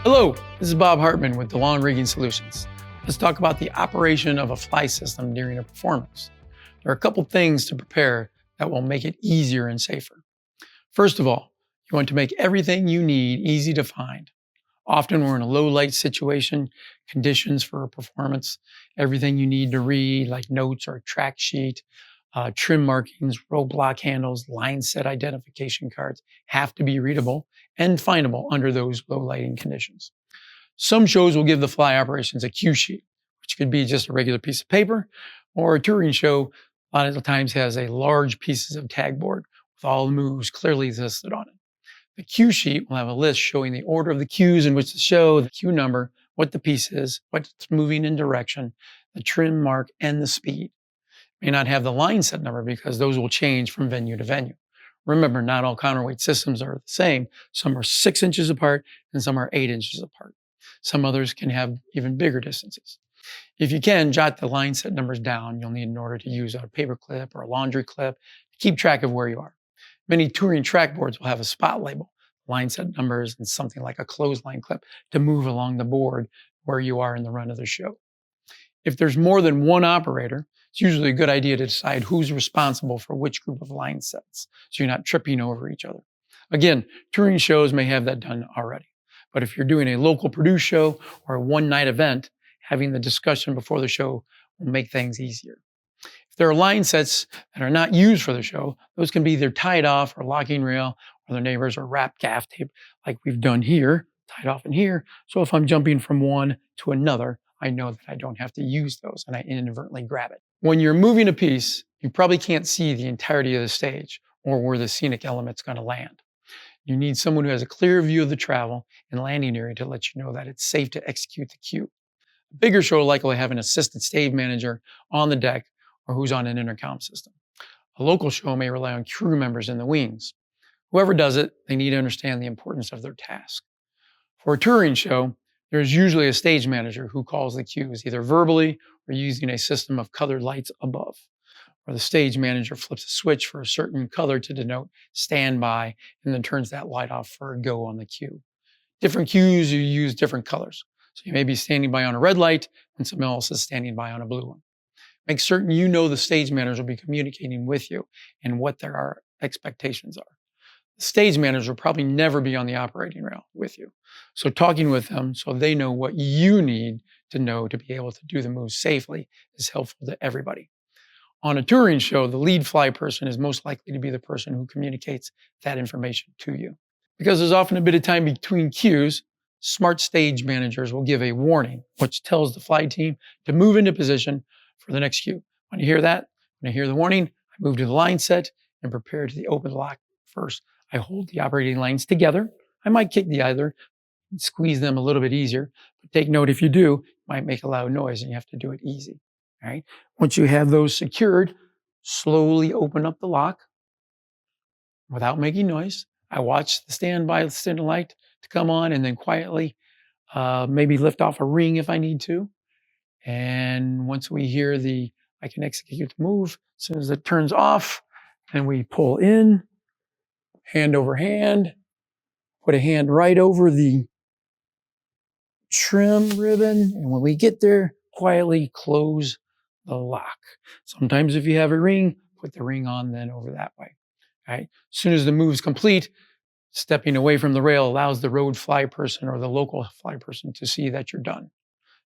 Hello, this is Bob Hartman with DeLong Rigging Solutions. Let's talk about the operation of a fly system during a performance. There are a couple things to prepare that will make it easier and safer. First of all, you want to make everything you need easy to find. Often we're in a low light situation, conditions for a performance, everything you need to read, like notes or a track sheet, trim markings, roadblock handles, line set identification cards, have to be readable and findable under those low lighting conditions. Some shows will give the fly operations a cue sheet, which could be just a regular piece of paper, or a touring show a lot of the times has a large pieces of tag board with all the moves clearly listed on it. The cue sheet will have a list showing the order of the cues in which to show, the cue number, what the piece is, what it's moving in direction, the trim mark, and the speed. It may not have the line set number because those will change from venue to venue. Remember, not all counterweight systems are the same. Some are 6 inches apart and some are 8 inches apart. Some others can have even bigger distances. If you can, jot the line set numbers down. You'll need in order to use a paper clip or a laundry clip to keep track of where you are. Many touring track boards will have a spot label, line set numbers, and something like a clothesline clip to move along the board where you are in the run of the show. If there's more than one operator, it's usually a good idea to decide who's responsible for which group of line sets, so you're not tripping over each other. Again, touring shows may have that done already. But if you're doing a local produced show or a one-night event, having the discussion before the show will make things easier. If there are line sets that are not used for the show, those can be either tied off or locking rail, or their neighbors, or wrapped gaff tape like we've done here, tied off in here. So if I'm jumping from one to another, I know that I don't have to use those and I inadvertently grab it. When you're moving a piece, you probably can't see the entirety of the stage or where the scenic element's going to land. You need someone who has a clear view of the travel and landing area to let you know that it's safe to execute the cue. A bigger show will likely have an assistant stage manager on the deck or who's on an intercom system. A local show may rely on crew members in the wings. Whoever does it, they need to understand the importance of their task. For a touring show, there's usually a stage manager who calls the cues either verbally or using a system of colored lights above, or the stage manager flips a switch for a certain color to denote standby and then turns that light off for a go on the cue. Different cues, you use different colors. So you may be standing by on a red light when someone else is standing by on a blue one. Make certain you know the stage manager will be communicating with you and what their expectations are. The stage manager will probably never be on the operating rail with you. So talking with them so they know what you need to know to be able to do the moves safely is helpful to everybody. On a touring show, the lead fly person is most likely to be the person who communicates that information to you. Because there's often a bit of time between cues, smart stage managers will give a warning, which tells the fly team to move into position for the next cue. When you hear that, when I hear the warning, I move to the line set and prepare to the open lock first. I hold the operating lines together. I might kick the either, squeeze them a little bit easier, but take note if you do, it might make a loud noise and you have to do it easy. All right. Once you have those secured, slowly open up the lock without making noise. I watch the standby center light to come on and then quietly maybe lift off a ring if I need to. And once we hear I can execute the move. As soon as it turns off, then we pull in, hand over hand, put a hand right over the trim ribbon. And when we get there, quietly close the lock. Sometimes if you have a ring, put the ring on then over that way. All right. As soon as the move's complete, stepping away from the rail allows the road fly person or the local fly person to see that you're done.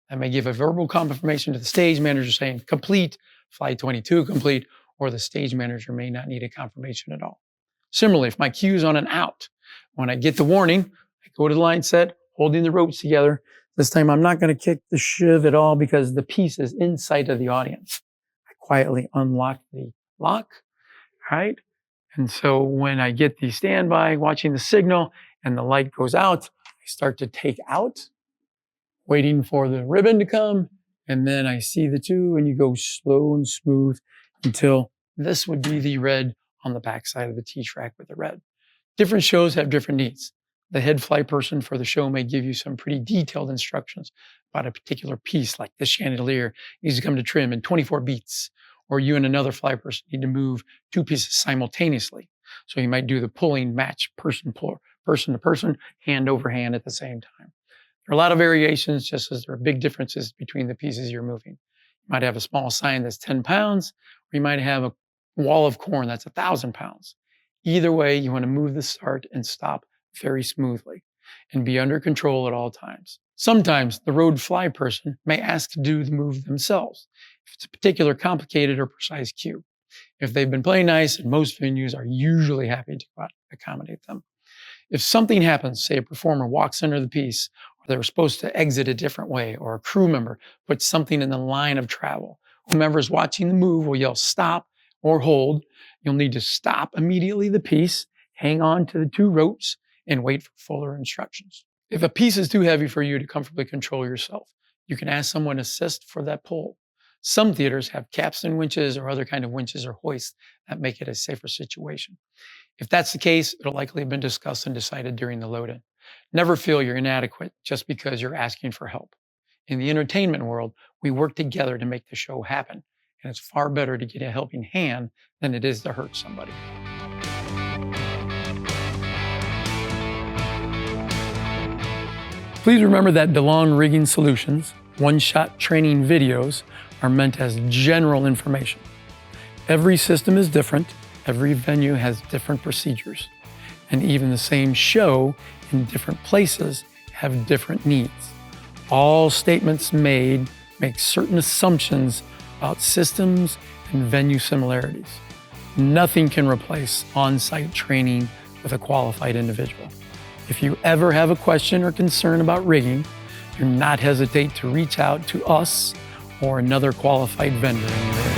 That may give a verbal confirmation to the stage manager saying complete, flight 22 complete, or the stage manager may not need a confirmation at all. Similarly, if my cue is on an out, when I get the warning, I go to the line set, holding the ropes together. This time I'm not going to kick the shiv at all because the piece is in sight of the audience. I quietly unlock the lock, right? And so when I get the standby, watching the signal, and the light goes out, I start to take out, waiting for the ribbon to come, and then I see the two, and you go slow and smooth until this would be the red on the backside of the T-track with the red. Different shows have different needs. The head fly person for the show may give you some pretty detailed instructions about a particular piece, like this chandelier needs to come to trim in 24 beats, or you and another fly person need to move 2 pieces simultaneously. So you might do the pulling match person to person, hand over hand at the same time. There are a lot of variations, just as there are big differences between the pieces you're moving. You might have a small sign that's 10 pounds, or you might have a wall of corn that's 1,000 pounds. Either way, you want to move the start and stop very smoothly and be under control at all times. Sometimes the road fly person may ask to do the move themselves if it's a particular complicated or precise cue. If they've been playing nice, and most venues are usually happy to accommodate them. If something happens, say a performer walks under the piece, or they were supposed to exit a different way, or a crew member puts something in the line of travel, whomever's watching the move will yell stop or hold. You'll need to stop immediately the piece, hang on to the 2 ropes, and wait for fuller instructions. If a piece is too heavy for you to comfortably control yourself, you can ask someone to assist for that pull. Some theaters have capstan winches or other kind of winches or hoists that make it a safer situation. If that's the case, it'll likely have been discussed and decided during the load-in. Never feel you're inadequate just because you're asking for help. In the entertainment world, we work together to make the show happen, and it's far better to get a helping hand than it is to hurt somebody. Please remember that DeLong Rigging Solutions one-shot training videos are meant as general information. Every system is different, every venue has different procedures, and even the same show in different places have different needs. All statements made make certain assumptions about systems and venue similarities. Nothing can replace on-site training with a qualified individual. If you ever have a question or concern about rigging, do not hesitate to reach out to us or another qualified vendor in your area.